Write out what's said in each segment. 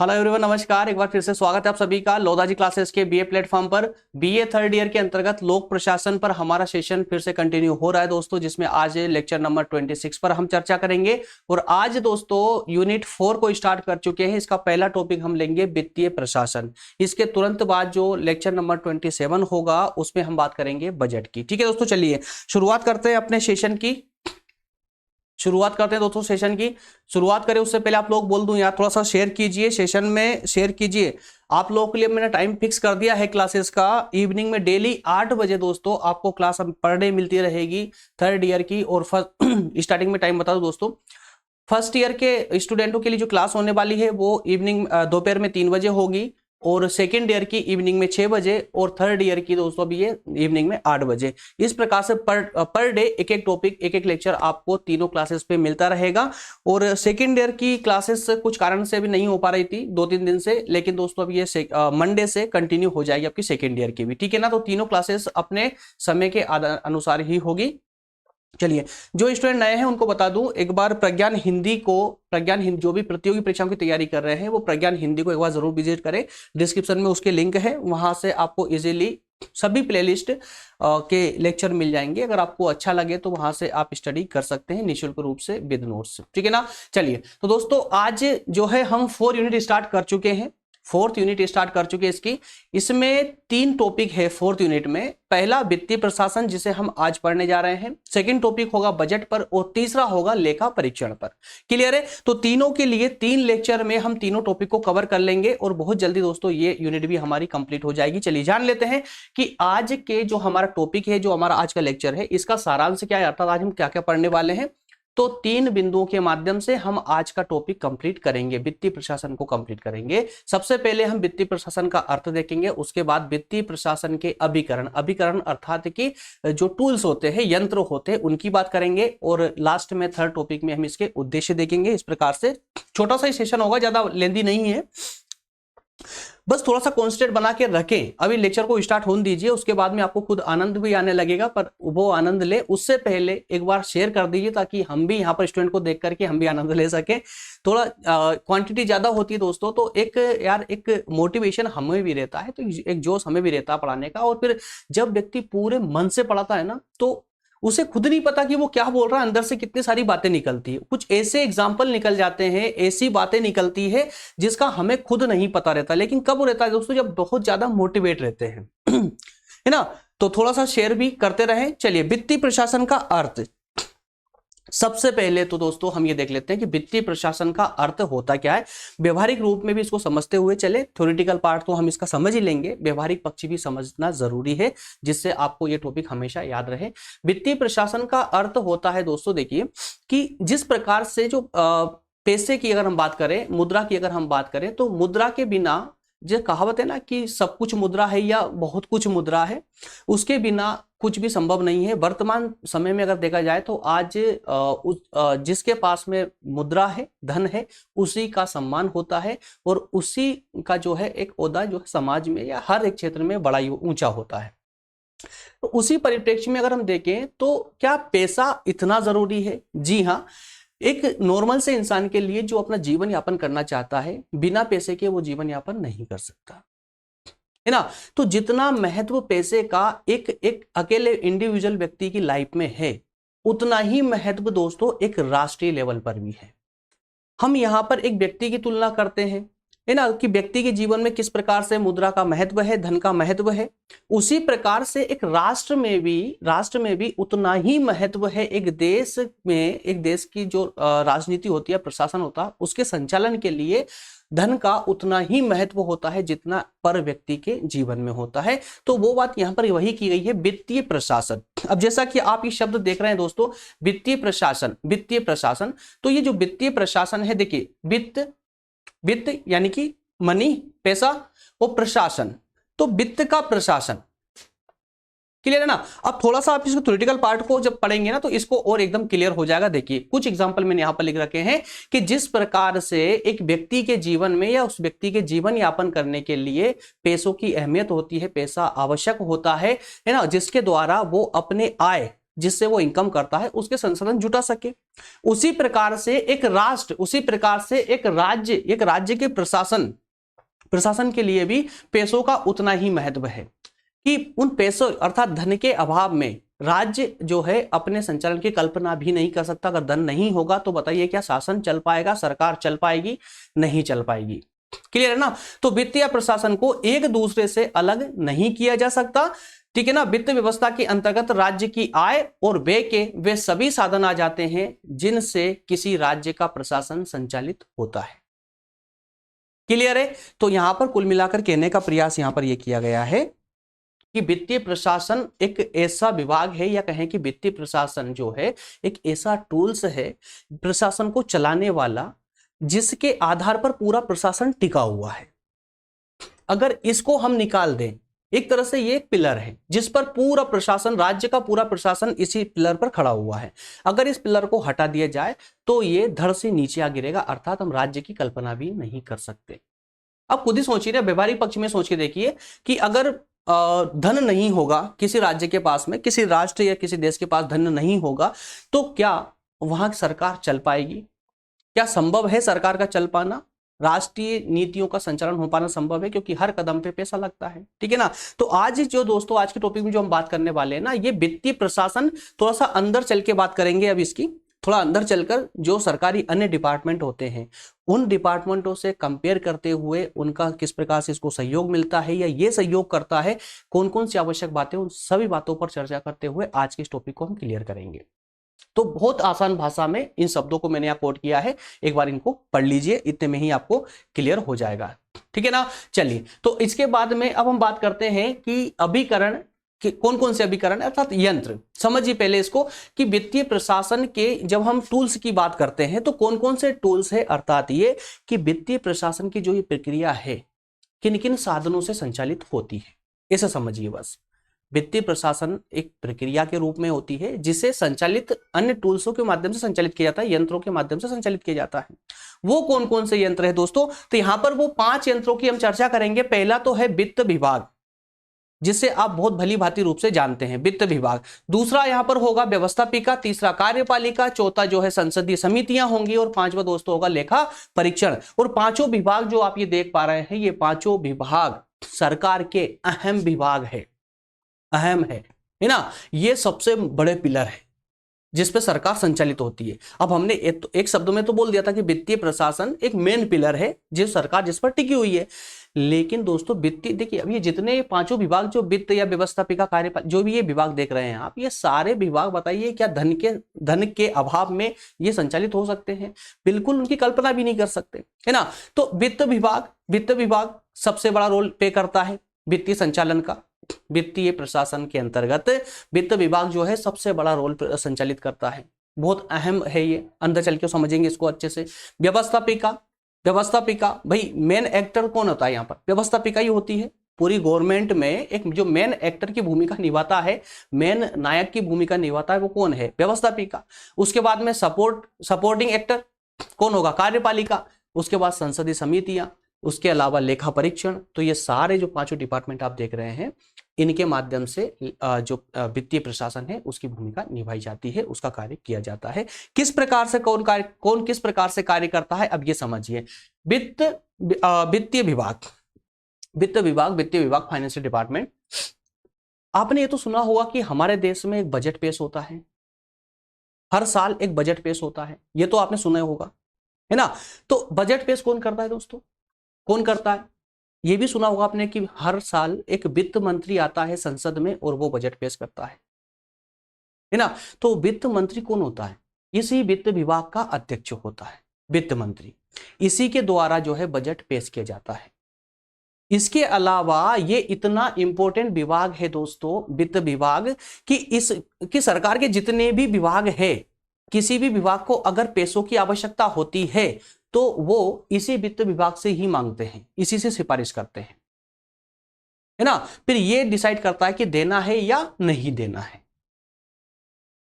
Hello everyone, नमस्कार। एक बार फिर से स्वागत है आप सभी का लोधाजी क्लासेस के बीए प्लेटफॉर्म पर। बीए थर्ड ईयर के अंतर्गत लोक प्रशासन पर हमारा सेशन फिर से कंटिन्यू हो रहा है दोस्तों, जिसमें आज लेक्चर नंबर 26 पर हम चर्चा करेंगे। और आज दोस्तों यूनिट 4 को स्टार्ट कर चुके हैं। इसका पहला टॉपिक हम लेंगे वित्तीय प्रशासन। इसके तुरंत बाद जो लेक्चर नंबर 27 होगा उसमें हम बात करेंगे बजट की। ठीक है दोस्तों, चलिए शुरुआत करते हैं अपने सेशन की। शुरुआत करते हैं दोस्तों सेशन की। शुरुआत करें उससे पहले आप लोग बोल दूं यार, थोड़ा सा शेयर कीजिए, सेशन में शेयर कीजिए। आप लोगों के लिए मैंने टाइम फिक्स कर दिया है क्लासेस का। इवनिंग में डेली 8 बजे दोस्तों आपको क्लास पर डे मिलती रहेगी थर्ड ईयर की। और स्टार्टिंग में टाइम बता दो दोस्तों, फर्स्ट ईयर के स्टूडेंटों के लिए जो क्लास होने वाली है वो इवनिंग दोपहर में 3 बजे होगी, और सेकेंड ईयर की इवनिंग में 6 बजे, और थर्ड ईयर की दोस्तों भी ये इवनिंग में 8 बजे। इस प्रकार से पर डे एक एक टॉपिक, एक एक लेक्चर आपको तीनों क्लासेस पे मिलता रहेगा। और सेकेंड ईयर की क्लासेस कुछ कारण से भी नहीं हो पा रही थी 2-3 दिन से, लेकिन दोस्तों अब ये मंडे से कंटिन्यू हो जाएगी आपकी सेकेंड ईयर की भी। ठीक है ना, तो तीनों क्लासेस अपने समय के अनुसार ही होगी। चलिए, जो स्टूडेंट नए हैं उनको बता दूं एक बार, प्रज्ञान हिंदी जो भी प्रतियोगी परीक्षाओं की तैयारी कर रहे हैं वो प्रज्ञान हिंदी को एक बार जरूर विजिट करें। डिस्क्रिप्शन में उसके लिंक है, वहां से आपको इजीली सभी प्लेलिस्ट के लेक्चर मिल जाएंगे। अगर आपको अच्छा लगे तो वहां से आप स्टडी कर सकते हैं निःशुल्क रूप से विद नोट्स। ठीक है ना, चलिए तो दोस्तों आज जो है हम 4 यूनिट स्टार्ट कर चुके हैं। 4th यूनिट स्टार्ट कर चुके हैं इसकी। इसमें 3 टॉपिक है 4th यूनिट में। पहला वित्तीय प्रशासन, जिसे हम आज पढ़ने जा रहे हैं। सेकंड टॉपिक होगा बजट पर, और तीसरा होगा लेखा परीक्षण पर। क्लियर है? तो तीनों के लिए 3 लेक्चर में हम तीनों टॉपिक को कवर कर लेंगे, और बहुत जल्दी दोस्तों ये यूनिट भी हमारी कंप्लीट हो जाएगी। चलिए जान लेते हैं कि आज के जो हमारा टॉपिक है, जो हमारा आज का लेक्चर है, इसका सारांश क्या है, अर्थात आज हम क्या क्या पढ़ने वाले हैं। तो 3 बिंदुओं के माध्यम से हम आज का टॉपिक कंप्लीट करेंगे, वित्तीय प्रशासन को कंप्लीट करेंगे। सबसे पहले हम वित्तीय प्रशासन का अर्थ देखेंगे, उसके बाद वित्तीय प्रशासन के अभिकरण अर्थात कि जो टूल्स होते हैं, यंत्र होते हैं, उनकी बात करेंगे। और लास्ट में थर्ड टॉपिक में हम इसके उद्देश्य देखेंगे। इस प्रकार से छोटा सा ही सेशन होगा, ज्यादा लेंदी नहीं है, बस थोड़ा सा कॉन्स्टेंट बना के रखें। अभी लेक्चर को स्टार्ट होने दीजिए, उसके बाद में आपको खुद आनंद भी आने लगेगा, पर वो आनंद ले उससे पहले एक बार शेयर कर दीजिए, ताकि हम भी यहाँ पर स्टूडेंट को देख करके हम भी आनंद ले सके। थोड़ा क्वांटिटी ज्यादा होती है दोस्तों, तो एक मोटिवेशन हमें भी रहता है, तो एक जोश हमें भी रहता है पढ़ाने का। और फिर जब व्यक्ति पूरे मन से पढ़ाता है ना, तो उसे खुद नहीं पता कि वो क्या बोल रहा है, अंदर से कितनी सारी बातें निकलती है। कुछ ऐसे एग्जाम्पल निकल जाते हैं, ऐसी बातें निकलती है जिसका हमें खुद नहीं पता रहता। लेकिन कब रहता है दोस्तों, जब बहुत ज्यादा मोटिवेट रहते हैं है ना। तो थोड़ा सा शेयर भी करते रहें। चलिए, वित्तीय प्रशासन का अर्थ। सबसे पहले तो दोस्तों हम ये देख लेते हैं कि वित्तीय प्रशासन का अर्थ होता क्या है। व्यवहारिक रूप में भी इसको समझते हुए चले। थ्योरेटिकल पार्ट तो हम इसका समझ ही लेंगे, व्यवहारिक पक्ष भी समझना जरूरी है, जिससे आपको ये टॉपिक हमेशा याद रहे। वित्तीय प्रशासन का अर्थ होता है दोस्तों, देखिए कि जिस प्रकार से जो पैसे की अगर हम बात करें, मुद्रा की अगर हम बात करें, तो मुद्रा के बिना, जो कहावत है ना कि सब कुछ मुद्रा है या बहुत कुछ मुद्रा है, उसके बिना कुछ भी संभव नहीं है। वर्तमान समय में अगर देखा जाए तो आज जिसके पास में मुद्रा है, धन है, उसी का सम्मान होता है, और उसी का जो है एक ओहदा जो है समाज में या हर एक क्षेत्र में बड़ा ही ऊंचा होता है। तो उसी परिप्रेक्ष्य में अगर हम देखें तो क्या पैसा इतना जरूरी है? जी हाँ, एक नॉर्मल से इंसान के लिए जो अपना जीवन यापन करना चाहता है, बिना पैसे के वो जीवन यापन नहीं कर सकता, है ना। तो जितना महत्व पैसे का एक अकेले इंडिविजुअल व्यक्ति की लाइफ में है, उतना ही महत्व दोस्तों एक राष्ट्रीय लेवल पर भी है। हम यहां पर एक व्यक्ति की तुलना करते हैं, है ना, कि व्यक्ति के जीवन में किस प्रकार से मुद्रा का महत्व है, धन का महत्व है। उसी प्रकार से एक राष्ट्र में भी उतना ही महत्व है। एक देश में, एक देश की जो राजनीति होती है, प्रशासन होता है, उसके संचालन के लिए धन का उतना ही महत्व होता है जितना पर व्यक्ति के जीवन में होता है। तो वो बात यहां पर वही की गई है, वित्तीय प्रशासन। अब जैसा कि आप ये शब्द देख रहे हैं दोस्तों, वित्तीय प्रशासन, तो ये जो वित्तीय प्रशासन है, देखिए वित्त यानी कि मनी, पैसा, और प्रशासन, तो वित्त का प्रशासन। क्लियर है ना। अब थोड़ा सा आप इसको थ्योरेटिकल पार्ट को जब पढ़ेंगे ना, तो इसको और एकदम क्लियर हो जाएगा। देखिए कुछ एग्जांपल मैंने यहां पर लिख रखे हैं कि जिस प्रकार से एक व्यक्ति के जीवन में या उस व्यक्ति के जीवन यापन करने के लिए पैसों की अहमियत होती है, पैसा आवश्यक होता है ना, जिसके द्वारा वो अपने आय, जिससे वो इनकम करता है उसके संसाधन जुटा सके। उसी प्रकार से एक राष्ट्र, उसी प्रकार से एक राज्य के प्रशासन के लिए भी पैसों का उतना ही महत्व है कि उन पैसों अर्थात धन के अभाव में राज्य जो है अपने संचालन की कल्पना भी नहीं कर सकता। अगर धन नहीं होगा तो बताइए क्या शासन चल पाएगा, सरकार चल पाएगी? नहीं चल पाएगी। क्लियर है ना? तो वित्तीय प्रशासन को एक दूसरे से अलग नहीं किया जा सकता, ठीक है ना। वित्त व्यवस्था के अंतर्गत राज्य की आय और व्यय के वे सभी साधन आ जाते हैं जिनसे किसी राज्य का प्रशासन संचालित होता है। क्लियर है? तो यहां पर कुल मिलाकर कहने का प्रयास यहां पर यह किया गया है कि वित्तीय प्रशासन एक ऐसा विभाग है, या कहें कि वित्तीय प्रशासन जो है एक ऐसा टूल्स है प्रशासन को चलाने वाला, जिसके आधार पर पूरा प्रशासन टिका हुआ है। अगर इसको हम निकाल दें, एक तरह से ये एक पिलर है जिस पर पूरा प्रशासन, राज्य का पूरा प्रशासन इसी पिलर पर खड़ा हुआ है। अगर इस पिलर को हटा दिया जाए तो ये धड़ से नीचे आ गिरेगा, अर्थात हम राज्य की कल्पना भी नहीं कर सकते। अब खुद ही सोचिए ना, व्यवहारिक पक्ष में सोच के देखिए कि अगर धन नहीं होगा किसी राज्य के पास में, किसी राष्ट्र या किसी देश के पास धन नहीं होगा, तो क्या वहां सरकार चल पाएगी? क्या संभव है सरकार का चल पाना? राष्ट्रीय नीतियों का संचालन हो पाना संभव है? क्योंकि हर कदम पे पैसा लगता है, ठीक है ना। तो आज जो दोस्तों आज के टॉपिक में जो हम बात करने वाले हैं ना, ये वित्तीय प्रशासन, थोड़ा सा अंदर चल के बात करेंगे अब इसकी, थोड़ा अंदर चलकर जो सरकारी अन्य डिपार्टमेंट होते हैं उन डिपार्टमेंटों से कंपेयर करते हुए उनका किस प्रकार से इसको सहयोग मिलता है या ये सहयोग करता है, कौन कौन सी आवश्यक बातें, उन सभी बातों पर चर्चा करते हुए आज के इस टॉपिक को हम क्लियर करेंगे। तो बहुत आसान भाषा में इन शब्दों को मैंने यहाँ कोट किया है, एक बार इनको पढ़ लीजिए, इतने में ही आपको क्लियर हो जाएगा, ठीक है ना। चलिए, तो इसके बाद में अब हम बात करते हैं कि अभिकरण कि कौन कौन से अभिकरण अर्थात यंत्र। समझिए पहले इसको कि वित्तीय प्रशासन के जब हम टूल्स की बात करते हैं तो कौन कौन से टूल्स है, अर्थात ये कि वित्तीय प्रशासन की जो ये प्रक्रिया है किन किन साधनों से संचालित होती है, ऐसा समझिए बस। वित्तीय प्रशासन एक प्रक्रिया के रूप में होती है जिसे संचालित अन्य टूल्सों के माध्यम से संचालित किया जाता है, यंत्रों के माध्यम से संचालित किया जाता है। वो कौन कौन से यंत्र है दोस्तों? तो यहां पर वो 5 यंत्रों की हम चर्चा करेंगे। पहला तो है वित्त विभाग, जिसे आप बहुत भली भांति रूप से जानते हैं, वित्त विभाग। दूसरा यहां पर होगा व्यवस्थापिका, तीसरा कार्यपालिका, चौथा जो है संसदीय समितियां होंगी और पांचवा दोस्तों होगा लेखा परीक्षण। और पांचों विभाग जो आप ये देख पा रहे हैं, ये पांचों विभाग सरकार के अहम विभाग है, अहम है ना। ये सबसे बड़े पिलर है जिस पे सरकार संचालित होती है। अब हमने एक शब्द में तो बोल दिया था कि वित्तीय प्रशासन एक मेन पिलर है जिस सरकार जिस पर टिकी हुई है। लेकिन दोस्तों वित्तीय, देखिए अब ये जितने पांचों विभाग जो वित्त या व्यवस्थापिका कार्य जो भी ये विभाग देख रहे हैं आप, ये सारे विभाग बताइए क्या धन के अभाव में ये संचालित हो सकते हैं? बिल्कुल उनकी कल्पना भी नहीं कर सकते, है ना। तो वित्त विभाग सबसे बड़ा रोल प्ले करता है वित्तीय संचालन का। वित्तीय प्रशासन के अंतर्गत वित्त विभाग जो है सबसे बड़ा रोल संचालित करता है, बहुत अहम है ये, अंदर चल के समझेंगे इसको अच्छे से। व्यवस्थापिका भाई मेन एक्टर कौन होता है यहाँ पर? व्यवस्थापिका ही होती है। पूरी गवर्नमेंट में एक जो मेन एक्टर की भूमिका निभाता है, मेन नायक की भूमिका निभाता है, वो कौन है? व्यवस्थापिका। उसके बाद में सपोर्टिंग एक्टर कौन होगा? कार्यपालिका। उसके बाद संसदीय समितियां, उसके अलावा लेखा परीक्षण। तो ये सारे जो पांचों डिपार्टमेंट आप देख रहे हैं, इनके माध्यम से जो वित्तीय प्रशासन है उसकी भूमिका निभाई जाती है, उसका कार्य किया जाता है। किस प्रकार से कौन किस प्रकार से कार्य करता है, अब ये समझिए। वित्तीय विभाग फाइनेंशियल डिपार्टमेंट। आपने ये तो सुना होगा कि हमारे देश में एक बजट पेश होता है, हर साल एक बजट पेश होता है, ये तो आपने सुना होगा, है ना। तो बजट पेश कौन करता है दोस्तों? कौन करता है? ये भी सुना होगा आपने कि हर साल एक वित्त मंत्री आता है संसद में और वो बजट पेश करता है ना। तो वित्त मंत्री कौन होता है? इसी वित्त विभाग का अध्यक्ष होता है वित्त मंत्री। इसी के द्वारा जो है बजट पेश किया जाता है। इसके अलावा ये इतना इंपॉर्टेंट विभाग है दोस्तों वित्त विभाग कि सरकार के जितने भी विभाग है, किसी भी विभाग को अगर पैसों की आवश्यकता होती है तो वो इसी वित्त विभाग से ही मांगते हैं, इसी से सिफारिश करते हैं, है ना। फिर ये डिसाइड करता है कि देना है या नहीं देना है।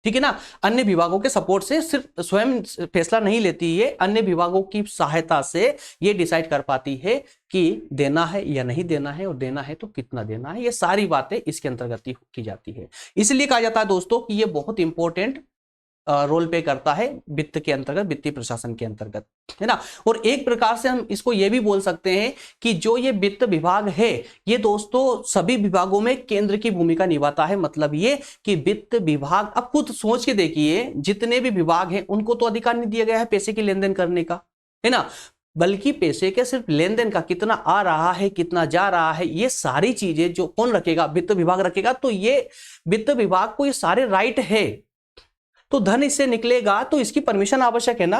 ठीक है ना। अन्य विभागों के सपोर्ट से सिर्फ स्वयं फैसला नहीं लेती है, अन्य विभागों की सहायता से ये डिसाइड कर पाती है कि देना है या नहीं देना है, और देना है तो कितना देना है। ये सारी बातें इसके अंतर्गत की जाती है। इसलिए कहा जाता है दोस्तों कि ये बहुत इंपॉर्टेंट रोल प्ले करता है वित्त के अंतर्गत, वित्तीय प्रशासन के अंतर्गत, है ना। और एक प्रकार से हम इसको ये भी बोल सकते हैं कि जो ये वित्त विभाग है, ये दोस्तों सभी विभागों में केंद्र की भूमिका निभाता है। मतलब ये कि वित्त विभाग, अब खुद सोच के देखिए, जितने भी विभाग हैं उनको तो अधिकार नहीं दिया गया है पैसे की लेन देन करने का, है ना, बल्कि पैसे के सिर्फ लेन देन का, कितना आ रहा है कितना जा रहा है, ये सारी चीजें जो कौन रखेगा, वित्त विभाग रखेगा। तो ये वित्त विभाग को ये सारे राइट है। तो धन इससे निकलेगा तो इसकी परमिशन आवश्यक है ना।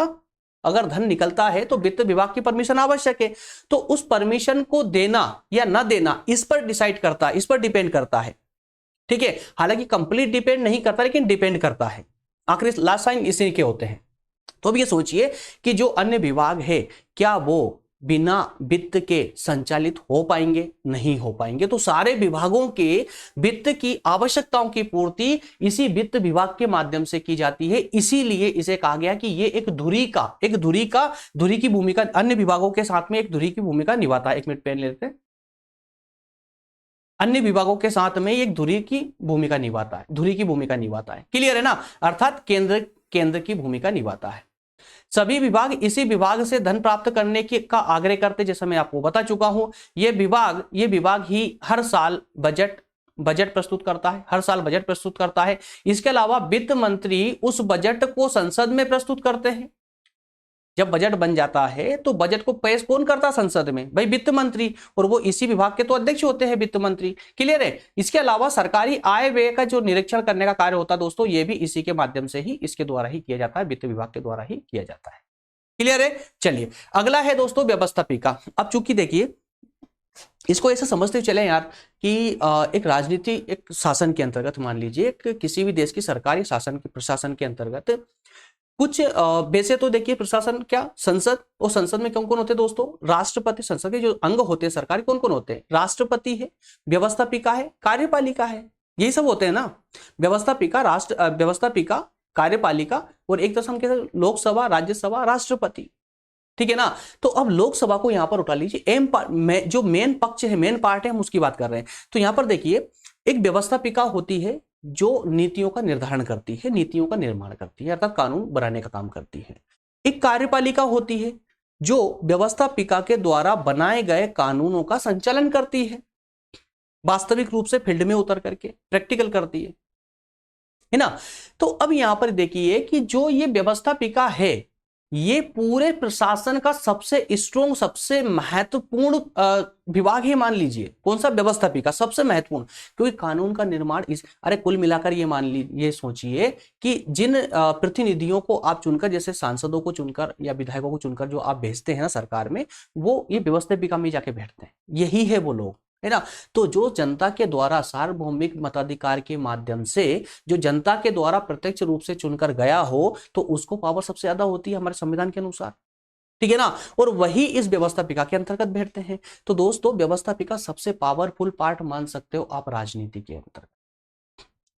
अगर धन निकलता है तो वित्त विभाग की परमिशन आवश्यक है। तो उस परमिशन को देना या ना देना इस पर डिसाइड करता है, इस पर डिपेंड करता है। ठीक है, हालांकि कंप्लीट डिपेंड नहीं करता, लेकिन डिपेंड करता है। आखिरी लास्ट साइन इसी के होते हैं। तो अब ये सोचिए कि जो अन्य विभाग है, क्या वो बिना वित्त के संचालित हो पाएंगे? नहीं हो पाएंगे। तो सारे विभागों के वित्त की आवश्यकताओं की पूर्ति इसी वित्त विभाग के माध्यम से की जाती है। इसीलिए इसे कहा गया कि ये एक धुरी की भूमिका अन्य विभागों के साथ में एक धुरी की भूमिका निभाता है। एक मिनट पेन लेते हैं। अन्य विभागों के साथ में एक धुरी की भूमिका निभाता है, धुरी की भूमिका निभाता है। क्लियर है ना? अर्थात केंद्र की भूमिका निभाता है। सभी विभाग इसी विभाग से धन प्राप्त करने का आग्रह करते, जैसा मैं आपको बता चुका हूं। ये विभाग ही हर साल बजट प्रस्तुत करता है, हर साल बजट प्रस्तुत करता है। इसके अलावा वित्त मंत्री उस बजट को संसद में प्रस्तुत करते हैं। जब बजट बन जाता है तो बजट को पेश कौन करता है संसद में? भाई वित्त मंत्री, और वो इसी विभाग के तो अध्यक्ष होते हैं, वित्त मंत्री। क्लियर है? इसके अलावा सरकारी आय व्यय का जो निरीक्षण करने का कार्य होता है दोस्तों, ये भी इसी के माध्यम से ही, इसके द्वारा ही किया जाता है, वित्त विभाग के द्वारा ही किया जाता है। क्लियर है? चलिए अगला है दोस्तों व्यवस्थापिका। अब चूंकि देखिए इसको ऐसा समझते चले यार कि एक राजनीति, एक शासन के अंतर्गत, मान लीजिए किसी भी देश की सरकारी शासन के प्रशासन के अंतर्गत कुछ वैसे तो देखिए प्रशासन क्या, संसद, और संसद में कौन कौन होते हैं दोस्तों? राष्ट्रपति। संसद के जो अंग होते हैं सरकारी कौन कौन होते हैं? राष्ट्रपति है, व्यवस्थापिका है, कार्यपालिका है, यही सब होते हैं ना। व्यवस्थापिका, कार्यपालिका, और एक तरह हम कहते हैं लोकसभा, राज्यसभा, राष्ट्रपति। ठीक है ना। तो अब लोकसभा को यहां पर उठा लीजिए, जो मेन पक्ष है, मेन पार्ट है, हम उसकी बात कर रहे हैं। तो यहां पर देखिए एक व्यवस्थापिका होती है जो नीतियों का निर्धारण करती है, नीतियों का निर्माण करती है, अर्थात कानून बनाने का काम करती है। एक कार्यपालिका होती है जो व्यवस्थापिका के द्वारा बनाए गए कानूनों का संचालन करती है, वास्तविक रूप से फील्ड में उतर करके प्रैक्टिकल करती है ना। तो अब यहां पर देखिए कि जो ये व्यवस्थापिका है, ये पूरे प्रशासन का सबसे स्ट्रॉन्ग, सबसे महत्वपूर्ण विभाग है। मान लीजिए कौन सा? व्यवस्थापिका सबसे महत्वपूर्ण, क्योंकि कानून का निर्माण अरे कुल मिलाकर ये मान लीजिए, ये सोचिए कि जिन प्रतिनिधियों को आप चुनकर, जैसे सांसदों को चुनकर या विधायकों को चुनकर जो आप भेजते हैं ना सरकार में, वो ये व्यवस्थापिका में जाके बैठते हैं, यही है वो लोग, है ना। तो जो जनता के द्वारा सार्वभौमिक मताधिकार के माध्यम से जो जनता के द्वारा प्रत्यक्ष रूप से चुनकर गया हो, तो उसको पावर सबसे ज्यादा होती है हमारे संविधान के अनुसार। ठीक है ना। और वही इस व्यवस्थापिका के अंतर्गत बैठते हैं। तो दोस्तों व्यवस्थापिका सबसे पावरफुल पार्ट मान सकते हो आप राजनीति के अंतर्गत।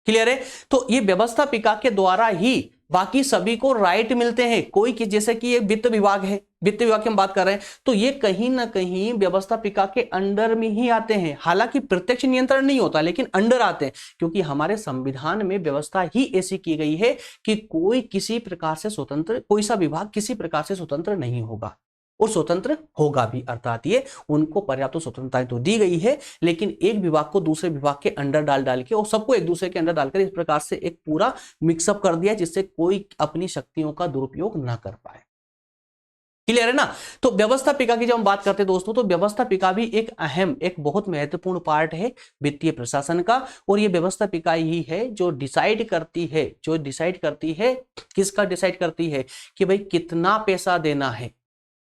क्लियर है? तो ये व्यवस्थापिका के द्वारा ही बाकी सभी को राइट मिलते हैं। कोई कि जैसे कि ये वित्त विभाग है, वित्त विभाग की हम बात कर रहे हैं, तो ये कहीं ना कहीं व्यवस्थापिका के अंडर में ही आते हैं। हालांकि प्रत्यक्ष नियंत्रण नहीं होता, लेकिन अंडर आते हैं, क्योंकि हमारे संविधान में व्यवस्था ही ऐसी की गई है कि कोई किसी प्रकार से स्वतंत्र, कोई सा विभाग किसी प्रकार से स्वतंत्र नहीं होगा, और स्वतंत्र होगा भी। अर्थात ये उनको पर्याप्त स्वतंत्रता तो दी गई है, लेकिन एक विभाग को दूसरे विभाग के अंडर डाल के और सबको एक दूसरे के अंडर डालकर इस प्रकार से एक पूरा मिक्सअप कर दिया, जिससे कोई अपनी शक्तियों का दुरुपयोग ना कर पाए। क्लियर है ना। तो व्यवस्थापिका की जब हम बात करते हैं दोस्तों, तो व्यवस्थापिका भी एक अहम, एक बहुत महत्वपूर्ण पार्ट है वित्तीय प्रशासन का। और ये व्यवस्थापिका ही है जो डिसाइड करती है, किसका डिसाइड करती है कि भाई कितना पैसा देना है।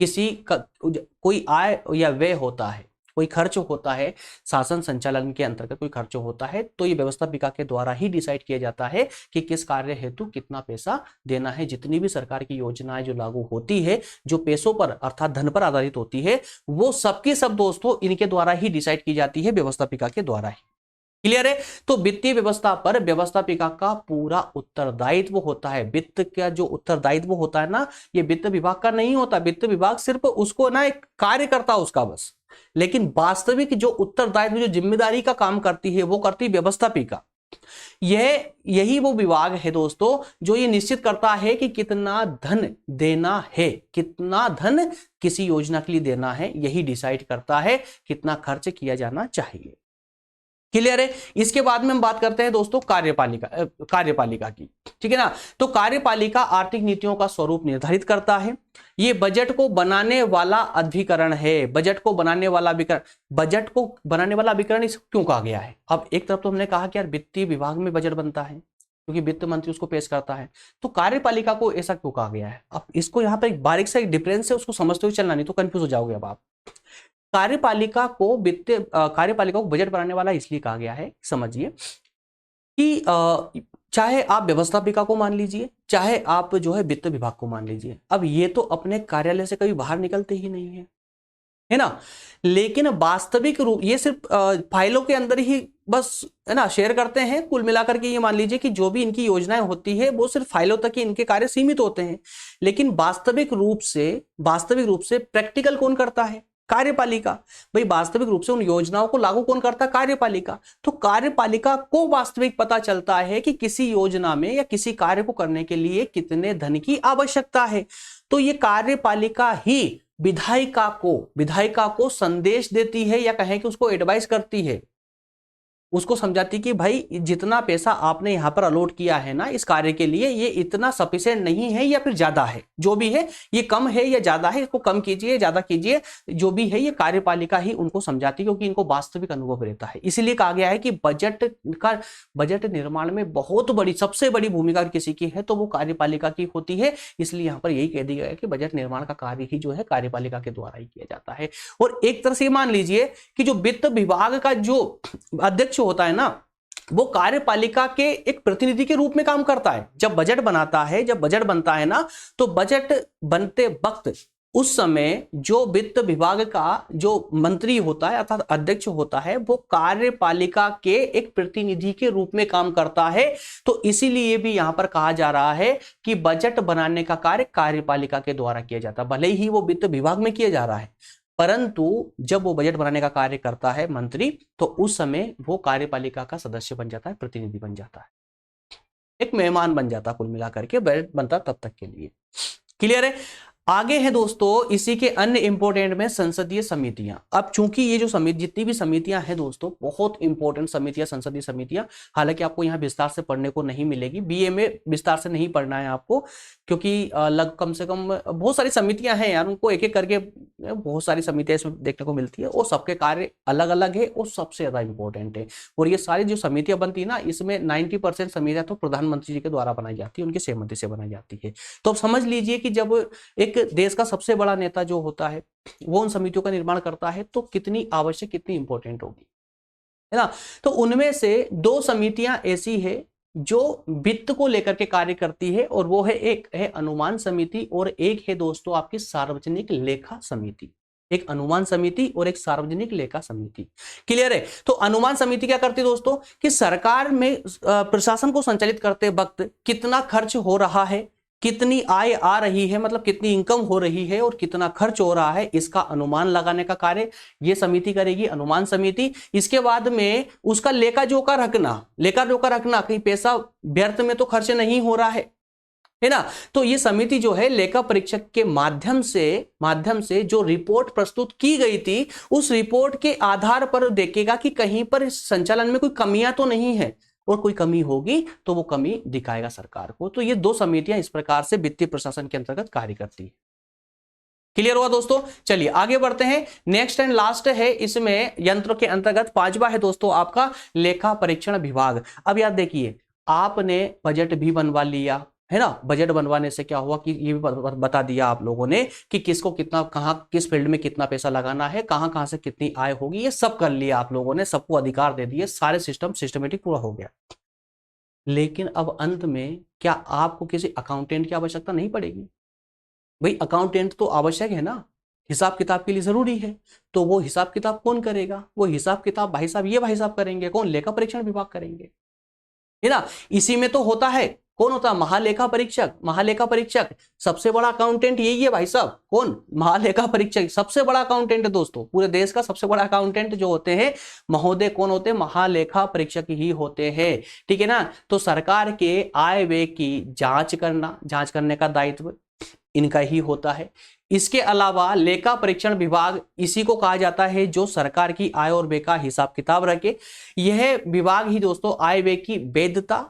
किसी का कोई आय या व्यय होता है, कोई खर्च होता है, शासन संचालन के अंतर्गत कोई खर्च होता है, तो ये व्यवस्थापिका के द्वारा ही डिसाइड किया जाता है कि किस कार्य हेतु कितना पैसा देना है। जितनी भी सरकार की योजनाएं जो लागू होती है, जो पैसों पर अर्थात धन पर आधारित होती है, वो सबकी सब दोस्तों इनके द्वारा ही डिसाइड की जाती है, व्यवस्थापिका के द्वारा ही। क्लियर है। तो वित्तीय व्यवस्था पर व्यवस्थापिका का पूरा उत्तरदायित्व होता है। वित्त का जो उत्तरदायित्व होता है ना, ये वित्त विभाग का नहीं होता। वित्त विभाग सिर्फ उसको ना एक कार्य करता है उसका बस, लेकिन वास्तविक जो उत्तरदायित्व, जो जिम्मेदारी का काम करती है, वो करती है व्यवस्थापिका। यही वो विभाग है दोस्तों जो ये निश्चित करता है कि कितना धन देना है, कितना धन किसी योजना के लिए देना है, यही डिसाइड करता है कितना खर्च किया जाना चाहिए। क्लियर है। इसके बाद में हम बात करते हैं दोस्तों कार्यपालिका की, ठीक है ना। तो कार्यपालिका आर्थिक नीतियों का स्वरूप निर्धारित करता है। ये बजट को बनाने वाला अधिकरण है। बजट को बनाने वाला अभिकरण इस क्यों कहा गया है? अब एक तरफ तो हमने कहा कि यार वित्तीय विभाग में बजट बनता है क्योंकि वित्त मंत्री उसको पेश करता है, तो कार्यपालिका को ऐसा क्यों कहा गया है? अब इसको यहाँ पर एक बारीक सा एक डिफरेंस है, उसको समझते हुए चलना, नहीं तो कंफ्यूज हो जाओगे अब आप। कार्यपालिका को बजट बनाने वाला इसलिए कहा गया है, समझिए कि चाहे आप व्यवस्थापिका को मान लीजिए, चाहे आप जो है वित्त विभाग को मान लीजिए, अब ये तो अपने कार्यालय से कभी बाहर निकलते ही नहीं है ना। लेकिन वास्तविक रूप ये सिर्फ फाइलों के अंदर ही बस है ना शेयर करते हैं। कुल मिलाकर के ये मान लीजिए कि जो भी इनकी योजनाएं होती है वो सिर्फ फाइलों तक ही इनके कार्य सीमित होते हैं। लेकिन वास्तविक रूप से प्रैक्टिकल कौन करता है? कार्यपालिका। भाई वास्तविक रूप से उन योजनाओं को लागू कौन करता है? कार्यपालिका। तो कार्यपालिका को वास्तविक पता चलता है कि किसी योजना में या किसी कार्य को करने के लिए कितने धन की आवश्यकता है। तो ये कार्यपालिका ही विधायिका को संदेश देती है, या कहें कि उसको एडवाइस करती है, उसको समझाती कि भाई जितना पैसा आपने यहां पर अलॉट किया है ना इस कार्य के लिए, ये इतना सफिशिएंट नहीं है या फिर ज्यादा है, जो भी है ये कम है या ज्यादा है, इसको कम कीजिए ज्यादा कीजिए, जो भी है ये कार्यपालिका ही उनको समझाती है, क्योंकि इनको वास्तविक अनुभव रहता है। इसीलिए कहा गया है कि बजट निर्माण में बहुत बड़ी, सबसे बड़ी भूमिका किसी की है तो वो कार्यपालिका की होती है। इसलिए यहाँ पर यही कह दिया गया कि बजट निर्माण का कार्य ही जो है कार्यपालिका के द्वारा ही किया जाता है। और एक तरह से मान लीजिए कि जो वित्त विभाग का जो अध्यक्ष होता है ना, वो कार्यपालिका के एक प्रतिनिधि के रूप में काम करता है। जब बजट बनता है ना, तो बजट बनते वक्त उस समय जो वित्त विभाग का जो मंत्री होता है अर्थात अध्यक्ष होता है, वो कार्यपालिका के एक प्रतिनिधि के रूप में काम करता है। तो इसीलिए भी यहां पर कहा जा रहा है कि बजट बनाने का कार्य कार्यपालिका के द्वारा किया जाता है। भले ही वो वित्त विभाग में किया जा रहा है, परंतु जब वो बजट बनाने का कार्य करता है मंत्री, तो उस समय वो कार्यपालिका का सदस्य बन जाता है, प्रतिनिधि बन जाता है, एक मेहमान बन जाता है। कुल मिलाकर के बजट बनता तब तक के लिए। क्लियर है। आगे है दोस्तों इसी के अन्य इंपोर्टेंट में संसदीय समितियां। अब चूंकि ये जो जितनी भी समितियां हैं दोस्तों, बहुत इंपॉर्टेंट समितियां, संसदीय समितियां, हालांकि आपको यहाँ विस्तार से पढ़ने को नहीं मिलेगी, बीए में विस्तार से नहीं पढ़ना है आपको, क्योंकि कम से कम बहुत सारी समितियां हैं यार, उनको एक एक करके बहुत सारी समितियां इसमें देखने को मिलती है, और सबके कार्य अलग अलग है और सबसे ज्यादा इंपॉर्टेंट है। और ये सारी जो समितियां बनती है ना, इसमें 90% समितियां तो प्रधानमंत्री जी के द्वारा बनाई जाती है, उनकी सहमति से बनाई जाती है। तो अब समझ लीजिए कि जब एक देश का सबसे बड़ा नेता जो होता है वो उन समितियों का निर्माण करता है, तो कितनी आवश्यक, कितनी इंपॉर्टेंट होगी, है ना। तो उनमें से 2 समितियां ऐसी है जो वित्त को लेकर के कार्य करती है, और वो है, एक है अनुमान समिति और एक है दोस्तों आपकी सार्वजनिक लेखा समिति। एक अनुमान समिति और एक सार्वजनिक लेखा समिति। क्लियर है। तो अनुमान समिति क्या करती है दोस्तों कि सरकार में प्रशासन को संचालित करते वक्त कितना खर्च हो रहा है, कितनी आय आ रही है, मतलब कितनी इनकम हो रही है और कितना खर्च हो रहा है, इसका अनुमान लगाने का कार्य ये समिति करेगी, अनुमान समिति। इसके बाद में उसका लेखा जोखा रखना, कहीं पैसा व्यर्थ में तो खर्च नहीं हो रहा है ना। तो ये समिति जो है लेखा परीक्षक के माध्यम से जो रिपोर्ट प्रस्तुत की गई थी, उस रिपोर्ट के आधार पर देखेगा कि कहीं पर संचालन में कोई कमियां तो नहीं है, और कोई कमी होगी तो वो कमी दिखाएगा सरकार को। तो ये 2 समितियां इस प्रकार से वित्तीय प्रशासन के अंतर्गत कार्य करती है। क्लियर हुआ दोस्तों। चलिए आगे बढ़ते हैं। नेक्स्ट एंड लास्ट है इसमें यंत्र के अंतर्गत 5वां है दोस्तों आपका लेखा परीक्षण विभाग। अब यार देखिए, आपने बजट भी बनवा लिया है ना। बजट बनवाने से क्या हुआ कि ये भी बता दिया आप लोगों ने कि किसको कितना, कहां किस फील्ड में कितना पैसा लगाना है, कहां से कितनी आय होगी, ये सब कर लिया आप लोगों ने, सबको अधिकार दे दिए, सारे सिस्टमेटिक पूरा हो गया। लेकिन अब अंत में क्या आपको किसी अकाउंटेंट की आवश्यकता नहीं पड़ेगी? भाई अकाउंटेंट तो आवश्यक है ना, हिसाब किताब के लिए जरूरी है। तो वो हिसाब किताब कौन करेगा? वो हिसाब किताब भाई साहब, ये भाई साहब करेंगे। कौन? लेखा परीक्षण विभाग करेंगे, है ना। इसी में तो होता है, कौन होता है? महालेखा परीक्षक। महालेखा परीक्षक सबसे बड़ा अकाउंटेंट यही है भाई साहब। कौन? महालेखा परीक्षक सबसे बड़ा अकाउंटेंट है दोस्तों, पूरे देश का सबसे बड़ा अकाउंटेंट जो होते हैं महोदय, कौन होते हैं? महालेखा परीक्षक ही होते हैं, ठीक है ना। तो सरकार के आय व्यय की जांच करने का दायित्व इनका ही होता है। इसके अलावा लेखा परीक्षण विभाग इसी को कहा जाता है जो सरकार की आय और व्यय का हिसाब किताब रखे। यह विभाग ही दोस्तों आय व्यय की वैधता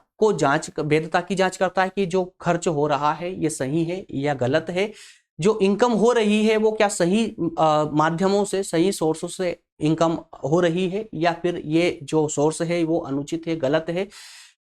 की जांच करता है कि जो खर्च हो रहा है ये सही है या गलत है, जो इनकम हो रही है वो क्या सही माध्यमों से, सही सोर्सों से इनकम हो रही है, या फिर ये जो सोर्स है वो अनुचित है, गलत है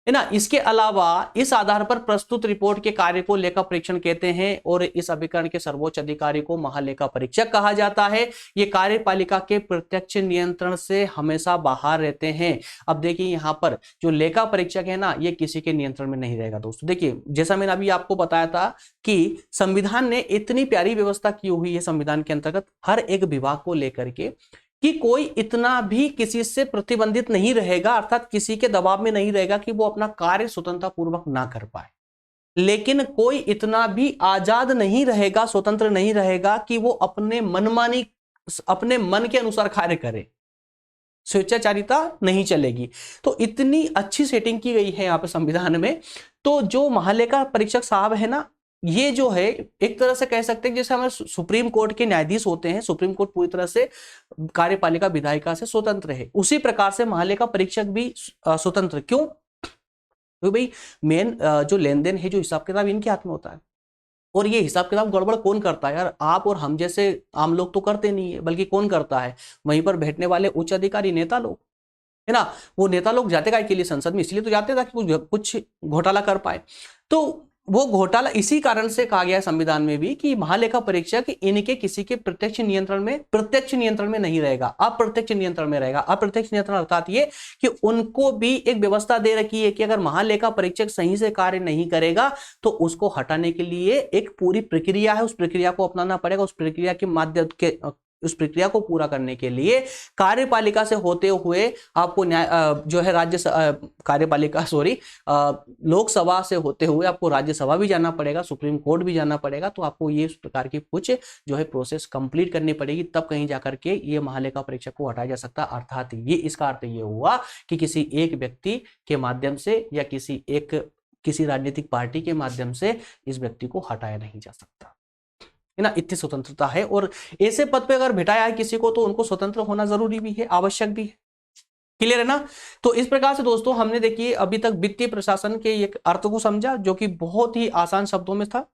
ना। इसके अलावा इस आधार पर प्रस्तुत रिपोर्ट के कार्य को लेखा परीक्षण कहते हैं और इस अभिकरण के सर्वोच्च अधिकारी को महालेखा परीक्षक कहा जाता है। ये कार्यपालिका के प्रत्यक्ष नियंत्रण से हमेशा बाहर रहते हैं। अब देखिए यहाँ पर जो लेखा परीक्षक है ना, ये किसी के नियंत्रण में नहीं रहेगा दोस्तों। देखिए जैसा मैंने अभी आपको बताया था कि संविधान ने इतनी प्यारी व्यवस्था की हुई है संविधान के अंतर्गत हर एक विभाग को लेकर के, कि कोई इतना भी किसी से प्रतिबंधित नहीं रहेगा, अर्थात किसी के दबाव में नहीं रहेगा कि वो अपना कार्य स्वतंत्रता पूर्वक ना कर पाए। लेकिन कोई इतना भी आजाद नहीं रहेगा, स्वतंत्र नहीं रहेगा कि वो अपने मनमानी, अपने मन के अनुसार कार्य करे। स्वेच्छाचारिता नहीं चलेगी। तो इतनी अच्छी सेटिंग की गई है यहाँ पे संविधान में। तो जो महालेखा परीक्षक साहब है ना, ये जो है एक तरह से कह सकते हैं जैसे हमारे सुप्रीम कोर्ट के न्यायाधीश होते हैं, सुप्रीम कोर्ट पूरी तरह से कार्यपालिका विधायिका से स्वतंत्र है, उसी प्रकार से महालेखा परीक्षक भी स्वतंत्र। क्यों? क्योंकि भाई मेन जो लेन देन है, जो हिसाब किताब इनके हाथ में होता है। और ये हिसाब किताब गड़बड़ कौन करता है यार? आप और हम जैसे आम लोग तो करते नहीं है, बल्कि कौन करता है? वहीं पर बैठने वाले उच्च अधिकारी, नेता लोग, है ना। वो नेता लोग जाते काय के लिए संसद में? इसलिए तो जाते ताकि कुछ घोटाला कर पाए। तो वो घोटाला इसी कारण से कहा गया है संविधान में भी कि महालेखा परीक्षक इनके किसी के प्रत्यक्ष नियंत्रण में नहीं रहेगा, अप्रत्यक्ष नियंत्रण में रहेगा। अप्रत्यक्ष नियंत्रण अर्थात ये कि उनको भी एक व्यवस्था दे रखी है कि अगर महालेखा परीक्षक सही से कार्य नहीं करेगा तो उसको हटाने के लिए एक पूरी प्रक्रिया है, उस प्रक्रिया को अपनाना पड़ेगा। उस प्रक्रिया के माध्यम के उस प्रक्रिया को पूरा करने के लिए कार्यपालिका से होते हुए आपको जो है लोकसभा से होते हुए आपको राज्यसभा भी जाना पड़ेगा, सुप्रीम कोर्ट भी जाना पड़ेगा। तो आपको ये इस प्रकार की कुछ जो है प्रोसेस कंप्लीट करनी पड़ेगी, तब कहीं जाकर के ये महालेखा परीक्षक को हटाया जा सकता। अर्थात ये इसका अर्थ ये हुआ कि किसी एक व्यक्ति के माध्यम से या किसी राजनीतिक पार्टी के माध्यम से इस व्यक्ति को हटाया नहीं जा सकता, है ना। इतनी स्वतंत्रता है। और ऐसे पद पे अगर बिठाया है किसी को तो उनको स्वतंत्र होना जरूरी भी है, आवश्यक भी है। क्लियर है ना। तो इस प्रकार से दोस्तों हमने देखिए अभी तक वित्तीय प्रशासन के एक अर्थ को समझा, जो कि बहुत ही आसान शब्दों में था,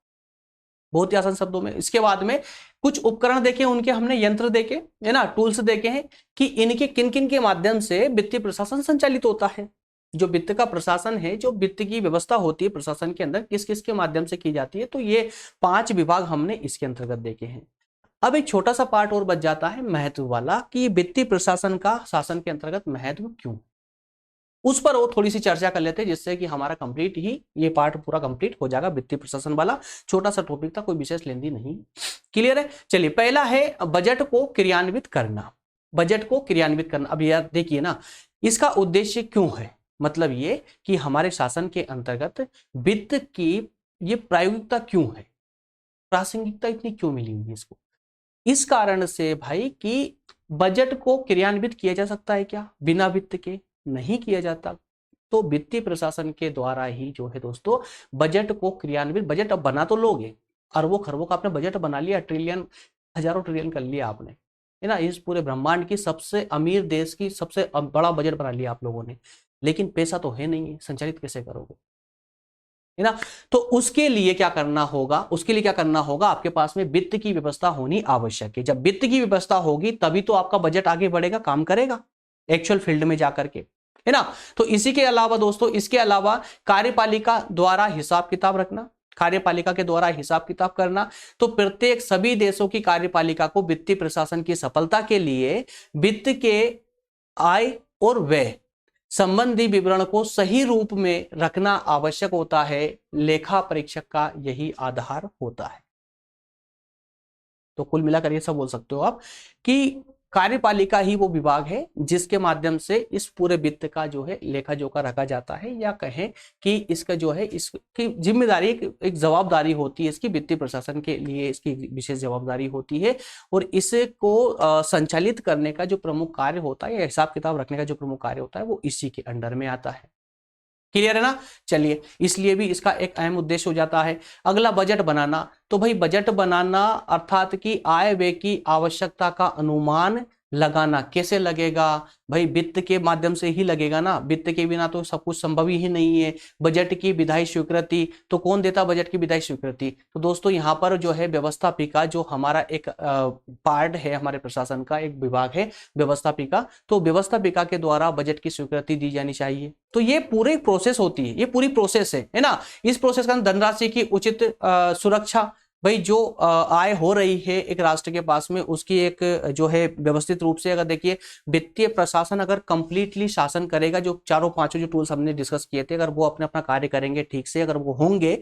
बहुत ही आसान शब्दों में। इसके बाद में कुछ उपकरण देखे, उनके हमने यंत्र देखे, है ना, टूल्स देखे हैं कि इनके किन किन के माध्यम से वित्तीय प्रशासन संचालित होता है। जो वित्त का प्रशासन है, जो वित्त की व्यवस्था होती है प्रशासन के अंदर, किस किस के माध्यम से की जाती है। तो ये 5 विभाग हमने इसके अंतर्गत देखे हैं। अब एक छोटा सा पार्ट और बच जाता है महत्व वाला, कि वित्तीय प्रशासन का शासन के अंतर्गत महत्व क्यों, उस पर वो थोड़ी सी चर्चा कर लेते हैं, जिससे कि हमारा कंप्लीट ही ये पार्ट पूरा कंप्लीट हो जाएगा। वित्तीय प्रशासन वाला छोटा सा टॉपिक था, कोई विशेष लेंदी नहीं। क्लियर है। चलिए, पहला है बजट को क्रियान्वित करना। बजट को क्रियान्वित करना, अब यार देखिए ना, इसका उद्देश्य क्यों है? मतलब ये कि हमारे शासन के अंतर्गत वित्त की ये प्रायोगिकता क्यों है, प्रासंगिकता इतनी क्यों मिली हुई है इसको? इस कारण से भाई कि बजट को क्रियान्वित किया जा सकता है क्या बिना वित्त के? नहीं किया जाता। तो वित्तीय प्रशासन के द्वारा ही जो है दोस्तों बजट को क्रियान्वित, बजट अब बना तो लोगे, अरबों खरबों का आपने बजट बना लिया, ट्रिलियन, हजारों ट्रिलियन कर लिया आपने, है ना। इस पूरे ब्रह्मांड की सबसे अमीर देश की सबसे बड़ा बजट बना लिया आप लोगों ने, लेकिन पैसा तो है नहीं है, संचालित कैसे करोगे, है ना। तो उसके लिए क्या करना होगा? उसके लिए क्या करना होगा? आपके पास में वित्त की व्यवस्था होनी आवश्यक है। जब वित्त की व्यवस्था होगी तभी तो आपका बजट आगे बढ़ेगा, काम करेगा एक्चुअल फील्ड में जाकर के, है ना। तो इसी के अलावा दोस्तों, इसके अलावा कार्यपालिका द्वारा हिसाब किताब रखना, कार्यपालिका के द्वारा हिसाब किताब करना। तो प्रत्येक सभी देशों की कार्यपालिका को वित्तीय प्रशासन की सफलता के लिए वित्त के आय और व्यय संबंधी विवरण को सही रूप में रखना आवश्यक होता है। लेखा परीक्षक का यही आधार होता है। तो कुल मिलाकर ये सब बोल सकते हो आप कि कार्यपालिका ही वो विभाग है जिसके माध्यम से इस पूरे वित्त का जो है लेखा जोखा रखा जाता है, या कहें कि इसका जो है इसकी जिम्मेदारी एक जवाबदारी होती है, इसकी वित्तीय प्रशासन के लिए इसकी विशेष जवाबदारी होती है, और इसको संचालित करने का जो प्रमुख कार्य होता है या हिसाब किताब रखने का जो प्रमुख कार्य होता है वो इसी के अंडर में आता है। क्लियर है ना? चलिए, इसलिए भी इसका एक अहम उद्देश्य हो जाता है। अगला बजट बनाना। तो भाई बजट बनाना अर्थात कि आय व्यय की आवश्यकता का अनुमान लगाना। कैसे लगेगा भाई? वित्त के माध्यम से ही लगेगा ना, वित्त के बिना तो सब कुछ संभव ही नहीं है। बजट की विधायी स्वीकृति, तो कौन देता बजट की विधायी स्वीकृति? तो दोस्तों यहाँ पर जो है व्यवस्थापिका, जो हमारा एक पार्ट है, हमारे प्रशासन का एक विभाग है व्यवस्थापिका, तो व्यवस्थापिका के द्वारा बजट की स्वीकृति दी जानी चाहिए। तो ये पूरी प्रोसेस होती है, ये पूरी प्रोसेस है ना। इस प्रोसेस का धनराशि की उचित सुरक्षा, भाई जो आय हो रही है एक राष्ट्र के पास में उसकी एक जो है व्यवस्थित रूप से, अगर देखिए वित्तीय प्रशासन अगर कंप्लीटली शासन करेगा, जो चारों पांचों जो टूल्स हमने डिस्कस किए थे, अगर वो अपने अपना कार्य करेंगे ठीक से, अगर वो होंगे,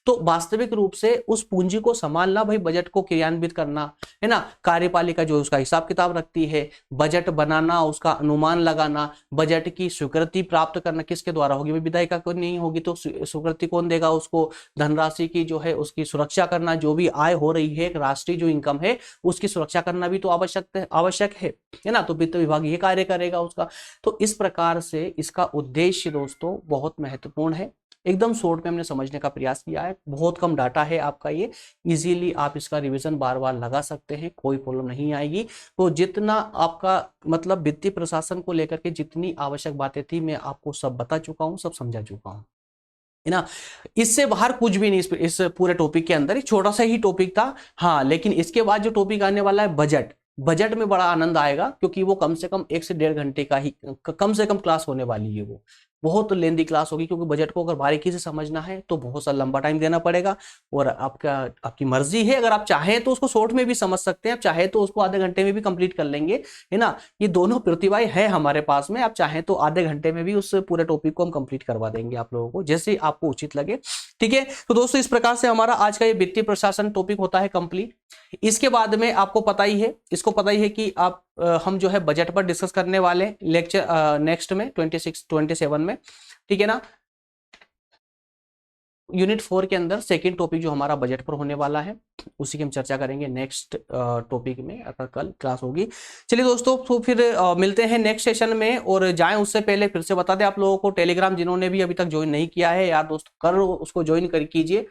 तो वास्तविक रूप से उस पूंजी को संभालना, भाई बजट को क्रियान्वित करना, है ना, कार्यपालिका जो उसका हिसाब किताब रखती है, बजट बनाना, उसका अनुमान लगाना, बजट की स्वीकृति प्राप्त करना किसके द्वारा होगी? भाई विधायिका को नहीं होगी तो स्वीकृति कौन देगा उसको? धनराशि की जो है उसकी सुरक्षा करना, जो भी आय हो रही है, एक राष्ट्रीय जो इनकम है उसकी सुरक्षा करना भी तो आवश्यक है ना। तो वित्त विभाग ये कार्य करेगा उसका। तो इस प्रकार से इसका उद्देश्य दोस्तों बहुत महत्वपूर्ण है। एकदम शॉर्ट में हमने समझने का प्रयास किया है, बहुत कम डाटा है आपका, ये इजीली आप इसका रिवीजन बार बार लगा सकते हैं, कोई प्रॉब्लम नहीं आएगी। तो जितना आपका मतलब वित्तीय प्रशासन को लेकर के जितनी आवश्यक बातें थी मैं आपको सब बता चुका हूं, सब समझा चुका हूं, है ना। इससे बाहर कुछ भी नहीं इस पूरे टॉपिक के अंदर, एक छोटा सा ही टॉपिक था। हाँ, लेकिन इसके बाद जो टॉपिक आने वाला है बजट, बजट में बड़ा आनंद आएगा, क्योंकि वो कम से कम 1 से 1.5 घंटे का ही कम से कम क्लास होने वाली है। वो बहुत लेंदी क्लास होगी, क्योंकि बजट को अगर बारीकी से समझना है तो बहुत सा लंबा टाइम देना पड़ेगा। और आपकी मर्जी है, अगर आप चाहें तो उसको शॉर्ट में भी समझ सकते हैं, आप चाहे तो उसको आधे घंटे में भी कंप्लीट कर लेंगे, है ना। ये दोनों प्रतिभाएं है हमारे पास में, आप चाहें तो आधे घंटे में भी उस पूरे टॉपिक को हम कंप्लीट करवा देंगे आप लोगों को, जैसे आपको उचित लगे। ठीक है, तो दोस्तों इस प्रकार से हमारा आज का ये वित्तीय प्रशासन टॉपिक होता है कंप्लीट। इसके बाद में आपको पता ही है, इसको पता ही है कि आप हम जो है बजट पर डिस्कस करने वाले लेक्चर नेक्स्ट में 27 में, ठीक है ना। यूनिट 4 के अंदर सेकंड टॉपिक जो हमारा बजट पर होने वाला है उसी की हम चर्चा करेंगे नेक्स्ट टॉपिक में, अगर कल क्लास होगी। चलिए दोस्तों, तो फिर मिलते हैं नेक्स्ट सेशन में। और जाएं उससे पहले फिर से बता दें आप लोगों को, टेलीग्राम जिन्होंने भी अभी तक ज्वाइन नहीं किया है यार दोस्त, कर उसको ज्वाइन कर कीजिए,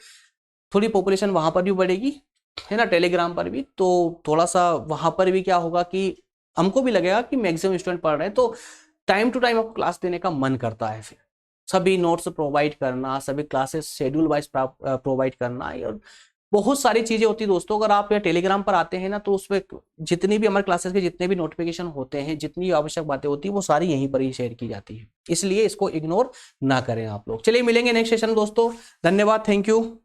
थोड़ी पॉपुलेशन वहां पर भी बढ़ेगी, है ना, टेलीग्राम पर भी। तो थोड़ा सा वहां पर भी क्या होगा कि हमको भी लगेगा कि मैक्सिमम स्टूडेंट पढ़ रहे हैं, तो टाइम टू टाइम आपको क्लास देने का मन करता है, फिर सभी नोट्स प्रोवाइड करना, सभी क्लासेस शेड्यूल वाइज प्रोवाइड करना, और बहुत सारी चीजें होती है दोस्तों। अगर आप यहाँ टेलीग्राम पर आते हैं ना, तो उसमें जितनी भी हमारे क्लासेस के जितने भी नोटिफिकेशन होते हैं, जितनी आवश्यक बातें होती है, वो सारी यहीं पर ही शेयर की जाती है, इसलिए इसको इग्नोर ना करें आप लोग। चलिए मिलेंगे नेक्स्ट सेशन दोस्तों, धन्यवाद, थैंक यू।